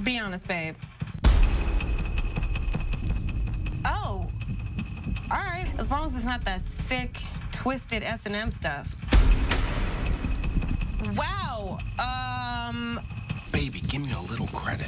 Be honest, babe. Oh. All right. As long as it's not that sick, twisted S&M stuff. Wow. Baby, give me a little credit.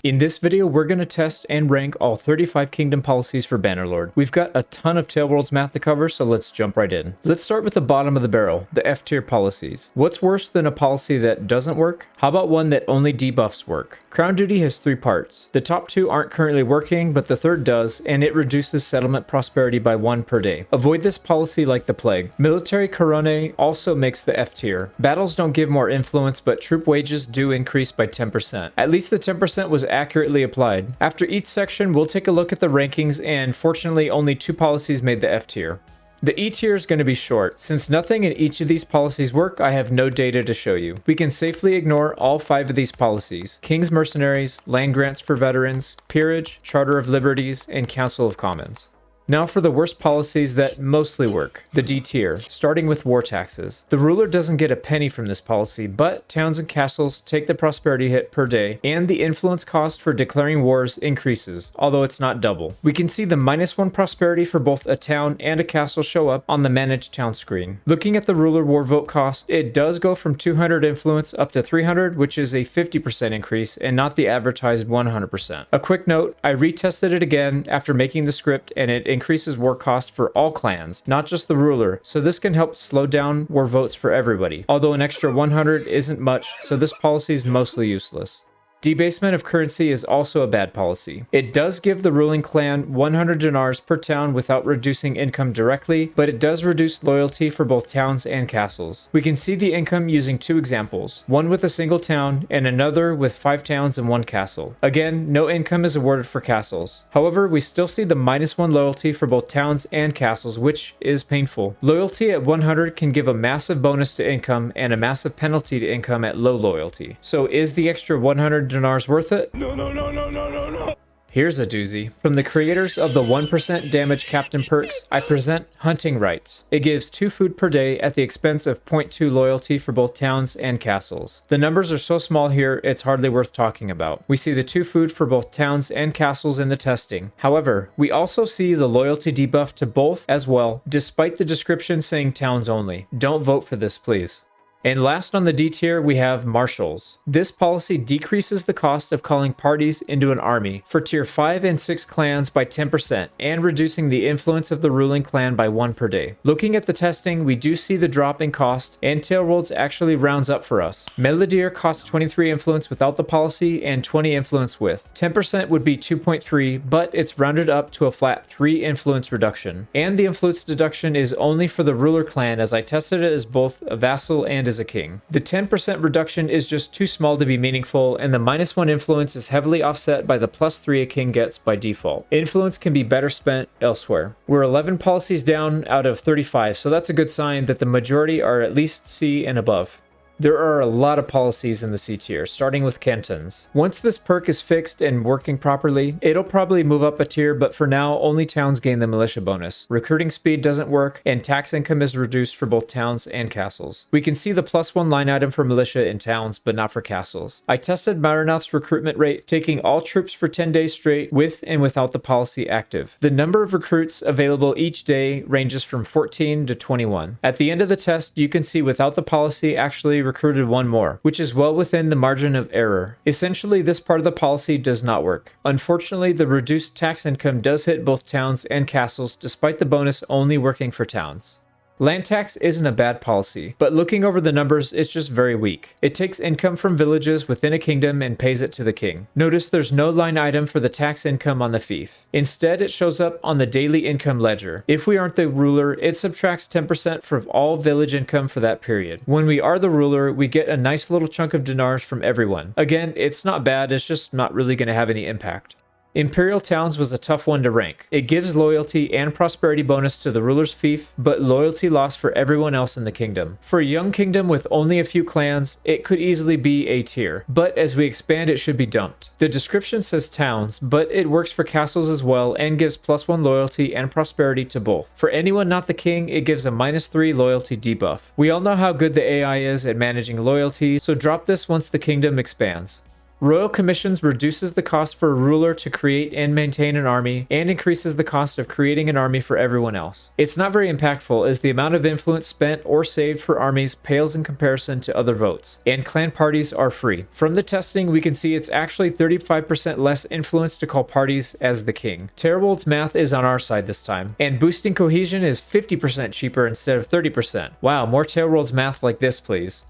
In this video, we're going to test and rank all 35 kingdom policies for Bannerlord. We've got a ton of Tailworlds math to cover, so let's jump right in. Let's start with the bottom of the barrel, the F tier policies. What's worse than a policy that doesn't work? How about one that only debuffs work? Crown Duty has 3 parts. The top 2 aren't currently working, but the third does, and it reduces settlement prosperity by 1 per day. Avoid this policy like the plague. Military Coronae also makes the F tier. Battles don't give more influence, but troop wages do increase by 10%. At least the 10% was accurately applied. After each section, we'll take a look at the rankings, and fortunately only 2 policies made the F tier. The E tier is going to be short. Since nothing in each of these policies work, I have no data to show you. We can safely ignore all 5 of these policies: King's Mercenaries, Land Grants for Veterans, Peerage, Charter of Liberties, and Council of Commons. Now for the worst policies that mostly work, the D tier, starting with war taxes. The ruler doesn't get a penny from this policy, but towns and castles take the prosperity hit per day, and the influence cost for declaring wars increases, although it's not double. We can see the -1 prosperity for both a town and a castle show up on the managed town screen. Looking at the ruler war vote cost, it does go from 200 influence up to 300, which is a 50% increase and not the advertised 100%. A quick note, I retested it again after making the script, and it increases war cost for all clans, not just the ruler, so this can help slow down war votes for everybody, although an extra 100 isn't much, so this policy is mostly useless. Debasement of currency is also a bad policy. It does give the ruling clan 100 dinars per town without reducing income directly, but it does reduce loyalty for both towns and castles. We can see the income using 2 examples, one with a single town and another with 5 towns and 1 castle. Again, no income is awarded for castles. However, we still see the -1 loyalty for both towns and castles, which is painful. Loyalty at 100 can give a massive bonus to income and a massive penalty to income at low loyalty. So is the extra 100 dinars worth it? No. Here's a doozy. From the creators of the 1% damage captain perks, I present Hunting Rights. It gives 2 food per day at the expense of 0.2 loyalty for both towns and castles. The numbers are so small here, it's hardly worth talking about. We see the 2 food for both towns and castles in the testing. However, we also see the loyalty debuff to both as well, despite the description saying towns only. Don't vote for this, please. And last on the D tier, we have Marshals. This policy decreases the cost of calling parties into an army for tier 5 and 6 clans by 10% and reducing the influence of the ruling clan by 1 per day. Looking at the testing, we do see the drop in cost, and Tailworlds actually rounds up for us. Melodier costs 23 influence without the policy and 20 influence with. 10% would be 2.3, but it's rounded up to a flat 3 influence reduction. And the influence deduction is only for the ruler clan, as I tested it as both a vassal and as a king. The 10% reduction is just too small to be meaningful, and the -1 influence is heavily offset by the +3 a king gets by default. Influence can be better spent elsewhere. We're 11 policies down out of 35, so that's a good sign that the majority are at least C and above. There are a lot of policies in the C tier, starting with Cantons. Once this perk is fixed and working properly, it'll probably move up a tier, but for now, only towns gain the militia bonus. Recruiting speed doesn't work, and tax income is reduced for both towns and castles. We can see the +1 line item for militia in towns, but not for castles. I tested Maranat's recruitment rate, taking all troops for 10 days straight, with and without the policy active. The number of recruits available each day ranges from 14 to 21. At the end of the test, you can see without the policy actually recruited 1 more, which is well within the margin of error. Essentially, this part of the policy does not work. Unfortunately, the reduced tax income does hit both towns and castles, despite the bonus only working for towns. Land tax isn't a bad policy, but looking over the numbers, it's just very weak. It takes income from villages within a kingdom and pays it to the king. Notice there's no line item for the tax income on the fief. Instead, it shows up on the daily income ledger. If we aren't the ruler, it subtracts 10% from all village income for that period. When we are the ruler, we get a nice little chunk of dinars from everyone. Again, it's not bad, it's just not really going to have any impact. Imperial towns was a tough one to rank. It gives loyalty and prosperity bonus to the ruler's fief, but loyalty loss for everyone else in the kingdom. For a young kingdom with only a few clans, it could easily be A tier, but as we expand it should be dumped. The description says towns, but it works for castles as well and gives +1 loyalty and prosperity to both. For anyone not the king, it gives a -3 loyalty debuff. We all know how good the AI is at managing loyalty, so drop this once the kingdom expands. Royal commissions reduces the cost for a ruler to create and maintain an army, and increases the cost of creating an army for everyone else. It's not very impactful as the amount of influence spent or saved for armies pales in comparison to other votes, and clan parties are free. From the testing, we can see it's actually 35% less influence to call parties as the king. Terwold's math is on our side this time, and boosting cohesion is 50% cheaper instead of 30%. Wow, more Terwold's math like this, please.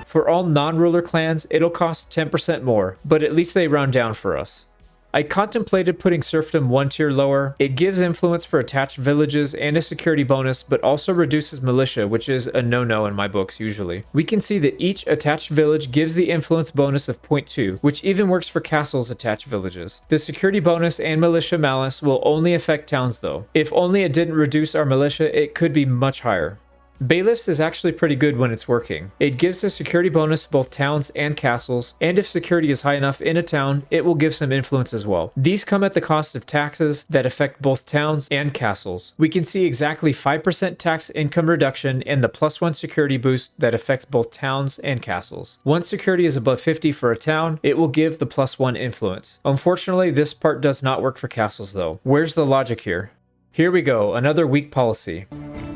For all non-ruler clans, it'll cost 10% more, but at least they round down for us. I contemplated putting Serfdom one tier lower. It gives influence for attached villages and a security bonus, but also reduces militia, which is a no-no in my books usually. We can see that each attached village gives the influence bonus of 0.2, which even works for castles attached villages. The security bonus and militia malice will only affect towns though. If only it didn't reduce our militia, it could be much higher. Bailiffs is actually pretty good when it's working. It gives a security bonus to both towns and castles, and if security is high enough in a town, it will give some influence as well. These come at the cost of taxes that affect both towns and castles. We can see exactly 5% tax income reduction and the +1 security boost that affects both towns and castles. Once security is above 50 for a town, it will give the +1 influence. Unfortunately, this part does not work for castles though. Where's the logic here? Here we go, another weak policy.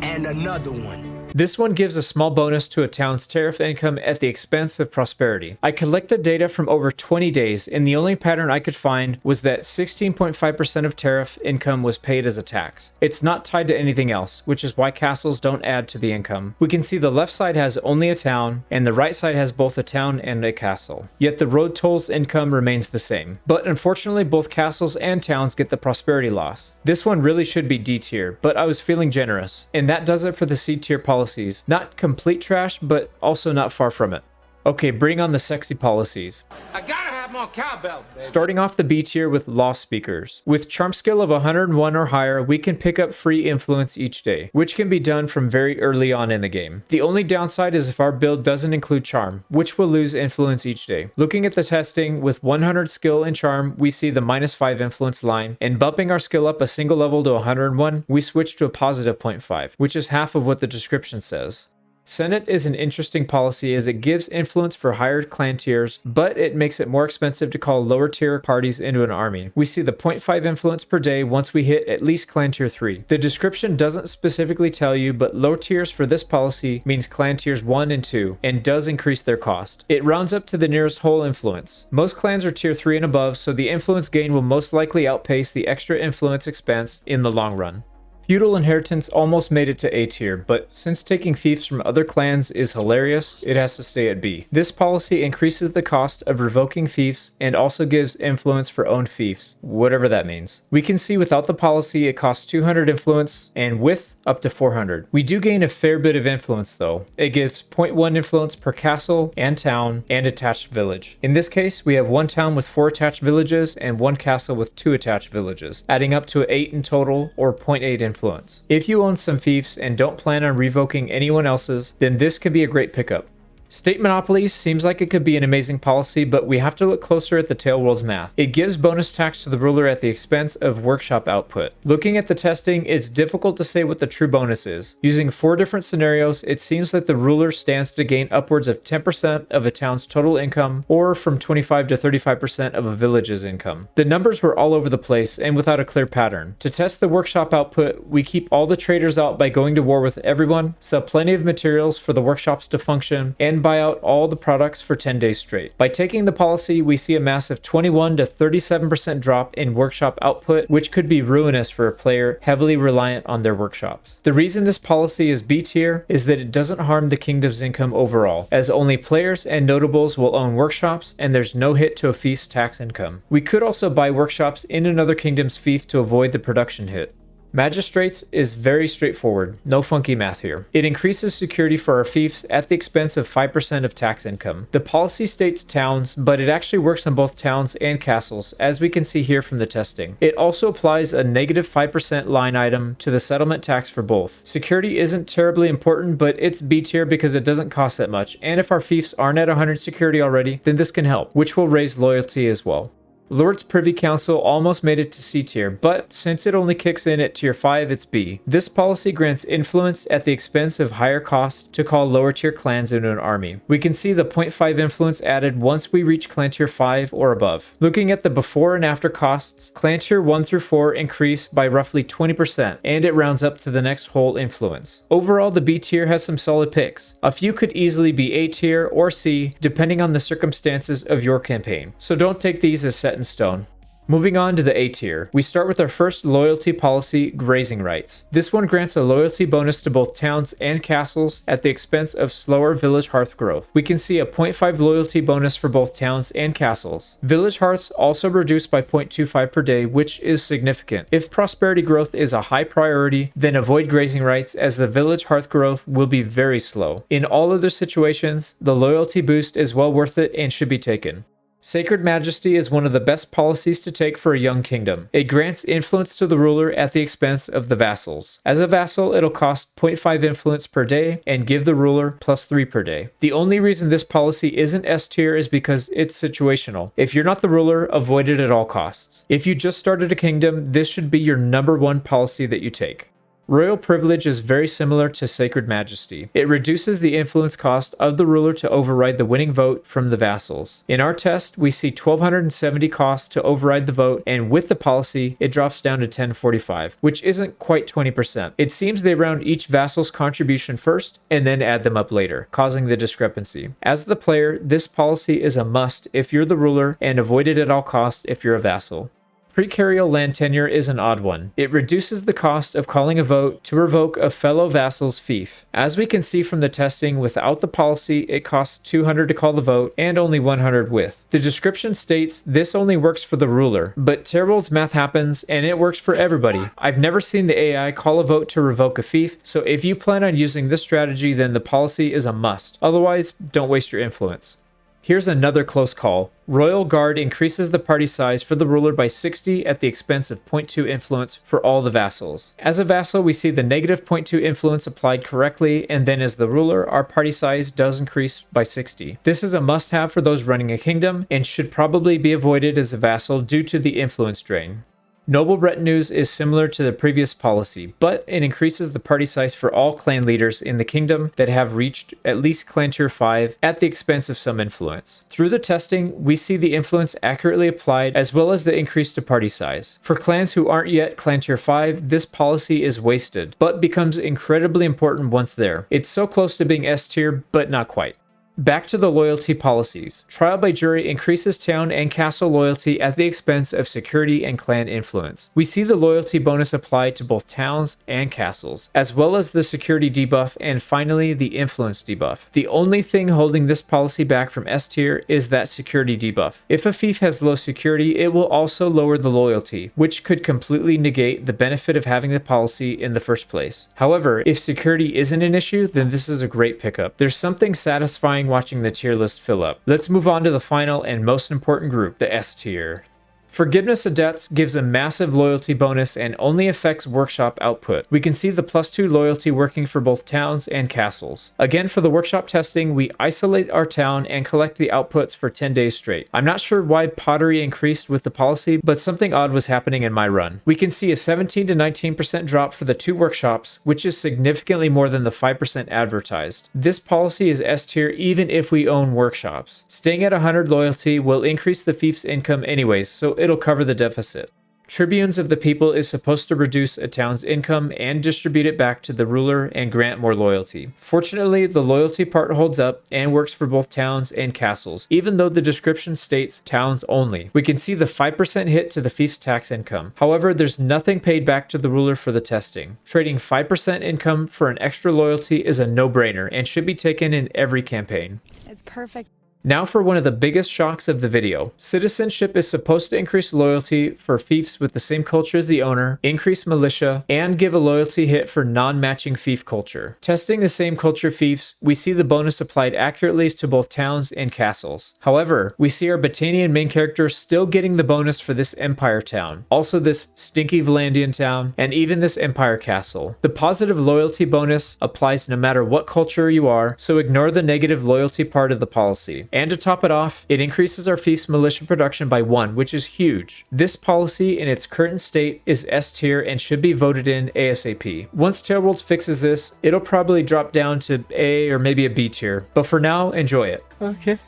And another one. This one gives a small bonus to a town's tariff income at the expense of prosperity. I collected data from over 20 days, and the only pattern I could find was that 16.5% of tariff income was paid as a tax. It's not tied to anything else, which is why castles don't add to the income. We can see the left side has only a town, and the right side has both a town and a castle. Yet the road tolls income remains the same. But unfortunately, both castles and towns get the prosperity loss. This one really should be D tier, but I was feeling generous. And that does it for the C tier policies. Not complete trash, but also not far from it. Okay, bring on the sexy policies. I gotta have more cowbell, baby. Starting off the B tier with Lawspeakers. With charm skill of 101 or higher, we can pick up free influence each day, which can be done from very early on in the game. The only downside is if our build doesn't include charm, which will lose influence each day. Looking at the testing, with 100 skill and charm, we see the -5 influence line, and bumping our skill up a single level to 101, we switch to a positive 0.5, which is half of what the description says. Senate is an interesting policy as it gives influence for higher clan tiers, but it makes it more expensive to call lower tier parties into an army. We see the 0.5 influence per day once we hit at least clan tier 3. The description doesn't specifically tell you, but low tiers for this policy means clan tiers 1 and 2, and does increase their cost. It rounds up to the nearest whole influence. Most clans are tier 3 and above, so the influence gain will most likely outpace the extra influence expense in the long run. Feudal inheritance almost made it to A tier, but since taking fiefs from other clans is hilarious, it has to stay at B. This policy increases the cost of revoking fiefs and also gives influence for owned fiefs, whatever that means. We can see without the policy it costs 200 influence, and with up to 400. We do gain a fair bit of influence though. It gives 0.1 influence per castle and town and attached village. In this case, we have one town with 4 attached villages and one castle with 2 attached villages, adding up to 8 in total, or 0.8 influence. If you own some fiefs and don't plan on revoking anyone else's, then this could be a great pickup. State Monopolies seems like it could be an amazing policy, but we have to look closer at the Tailworld's math. It gives bonus tax to the ruler at the expense of workshop output. Looking at the testing, it's difficult to say what the true bonus is. Using 4 different scenarios, it seems that the ruler stands to gain upwards of 10% of a town's total income, or from 25 to 35% of a village's income. The numbers were all over the place and without a clear pattern. To test the workshop output, we keep all the traders out by going to war with everyone, sell plenty of materials for the workshops to function, and buy out all the products for 10 days straight. By taking the policy, we see a massive 21 to 37% drop in workshop output, which could be ruinous for a player heavily reliant on their workshops. The reason this policy is B tier is that it doesn't harm the kingdom's income overall, as only players and notables will own workshops and there's no hit to a fief's tax income. We could also buy workshops in another kingdom's fief to avoid the production hit. Magistrates is very straightforward, no funky math here. It increases security for our fiefs at the expense of 5% of tax income. The policy states towns, but it actually works on both towns and castles, as we can see here from the testing. It also applies a negative 5% line item to the settlement tax for both. Security isn't terribly important, but it's B tier because it doesn't cost that much, and if our fiefs aren't at 100 security already, then this can help, which will raise loyalty as well. Lord's Privy Council almost made it to C tier, but since it only kicks in at tier 5, it's B. This policy grants influence at the expense of higher costs to call lower tier clans into an army. We can see the 0.5 influence added once we reach clan tier 5 or above. Looking at the before and after costs, clan tier 1 through 4 increase by roughly 20%, and it rounds up to the next whole influence. Overall, the B tier has some solid picks. A few could easily be A tier or C, depending on the circumstances of your campaign, so don't take these as set in stone. Moving on to the A tier, we start with our first loyalty policy, Grazing Rights. This one grants a loyalty bonus to both towns and castles at the expense of slower village hearth growth. We can see a 0.5 loyalty bonus for both towns and castles. Village hearths also reduced by 0.25 per day, which is significant. If prosperity growth is a high priority, then avoid Grazing Rights as the village hearth growth will be very slow. In all other situations, the loyalty boost is well worth it and should be taken. Sacred Majesty is one of the best policies to take for a young kingdom. It grants influence to the ruler at the expense of the vassals. As a vassal, it'll cost 0.5 influence per day and give the ruler +3 per day. The only reason this policy isn't S tier is because it's situational. If you're not the ruler, avoid it at all costs. If you just started a kingdom, this should be your #1 policy that you take. Royal privilege is very similar to Sacred Majesty. It reduces the influence cost of the ruler to override the winning vote from the vassals. In our test, we see 1270 costs to override the vote, and with the policy, it drops down to 1045, which isn't quite 20%. It seems they round each vassal's contribution first and then add them up later, causing the discrepancy. As the player, this policy is a must if you're the ruler, and avoid it at all costs if you're a vassal. Precarial land tenure is an odd one. It reduces the cost of calling a vote to revoke a fellow vassal's fief. As we can see from the testing, without the policy, it costs 200 to call the vote and only 100 with. The description states this only works for the ruler, but Terrible's math happens and it works for everybody. I've never seen the AI call a vote to revoke a fief, so if you plan on using this strategy, then the policy is a must. Otherwise, don't waste your influence. Here's another close call. Royal Guard increases the party size for the ruler by 60 at the expense of 0.2 influence for all the vassals. As a vassal, we see the negative 0.2 influence applied correctly, and then as the ruler, our party size does increase by 60. This is a must-have for those running a kingdom, and should probably be avoided as a vassal due to the influence drain. Noble Retinues is similar to the previous policy, but it increases the party size for all clan leaders in the kingdom that have reached at least clan tier 5 at the expense of some influence. Through the testing, we see the influence accurately applied as well as the increase to party size. For clans who aren't yet clan tier 5, this policy is wasted, but becomes incredibly important once there. It's so close to being S tier, but not quite. Back to the loyalty policies. Trial by jury increases town and castle loyalty at the expense of security and clan influence. We see the loyalty bonus applied to both towns and castles, as well as the security debuff and finally the influence debuff. The only thing holding this policy back from S tier is that security debuff. If a fief has low security, it will also lower the loyalty, which could completely negate the benefit of having the policy in the first place. However, if security isn't an issue, then this is a great pickup. There's something satisfying watching the tier list fill up. Let's move on to the final and most important group, the S tier. Forgiveness of debts gives a massive loyalty bonus and only affects workshop output. We can see the +2 loyalty working for both towns and castles. Again, for the workshop testing, we isolate our town and collect the outputs for 10 days straight. I'm not sure why pottery increased with the policy, but something odd was happening in my run. We can see a 17 to 19% drop for the 2 workshops, which is significantly more than the 5% advertised. This policy is S tier even if we own workshops. Staying at 100 loyalty will increase the fief's income anyways, so it'll cover the deficit. Tribunes of the people is supposed to reduce a town's income and distribute it back to the ruler and grant more loyalty. Fortunately, the loyalty part holds up and works for both towns and castles, even though the description states towns only. We can see the 5% hit to the fief's tax income. However, there's nothing paid back to the ruler for the testing. Trading 5% income for an extra loyalty is a no-brainer and should be taken in every campaign. It's perfect. Now for one of the biggest shocks of the video. Citizenship is supposed to increase loyalty for fiefs with the same culture as the owner, increase militia, and give a loyalty hit for non-matching fief culture. Testing the same culture fiefs, we see the bonus applied accurately to both towns and castles. However, we see our Botanian main character still getting the bonus for this Empire town, also this stinky Valandian town, and even this Empire castle. The positive loyalty bonus applies no matter what culture you are, so ignore the negative loyalty part of the policy. And to top it off, it increases our fief's militia production by 1, which is huge. This policy in its current state is S tier and should be voted in ASAP. Once Tailworlds fixes this, it'll probably drop down to A or maybe a B tier, but for now, enjoy it. Okay.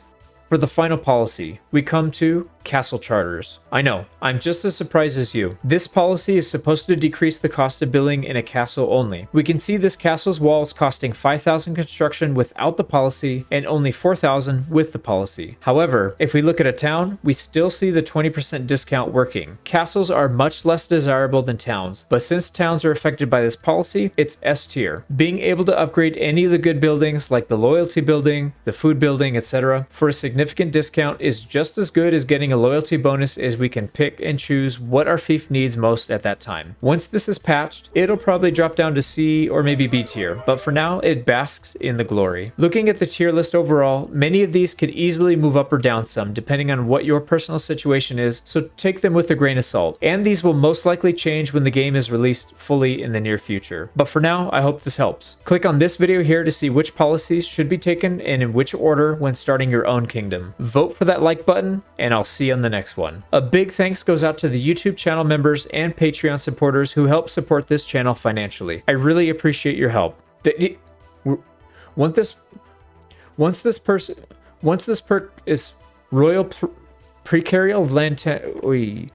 For the final policy, we come to castle charters. I know, I'm just as surprised as you. This policy is supposed to decrease the cost of building in a castle only. We can see this castle's walls costing 5,000 construction without the policy and only 4,000 with the policy. However, if we look at a town, we still see the 20% discount working. Castles are much less desirable than towns, but since towns are affected by this policy, it's S tier. Being able to upgrade any of the good buildings like the loyalty building, the food building, etc. for a significant discount is just as good as getting a loyalty bonus, as we can pick and choose what our fief needs most at that time. Once this is patched, it'll probably drop down to C or maybe B tier, but for now it basks in the glory. Looking at the tier list overall, many of these could easily move up or down some depending on what your personal situation is, so take them with a grain of salt. And these will most likely change when the game is released fully in the near future. But for now, I hope this helps. Click on this video here to see which policies should be taken and in which order when starting your own kingdom. Vote for that like button, and I'll see you on the next one. A big thanks goes out to the YouTube channel members and Patreon supporters who help support this channel financially. I really appreciate your help. Once this perk is Royal Precarial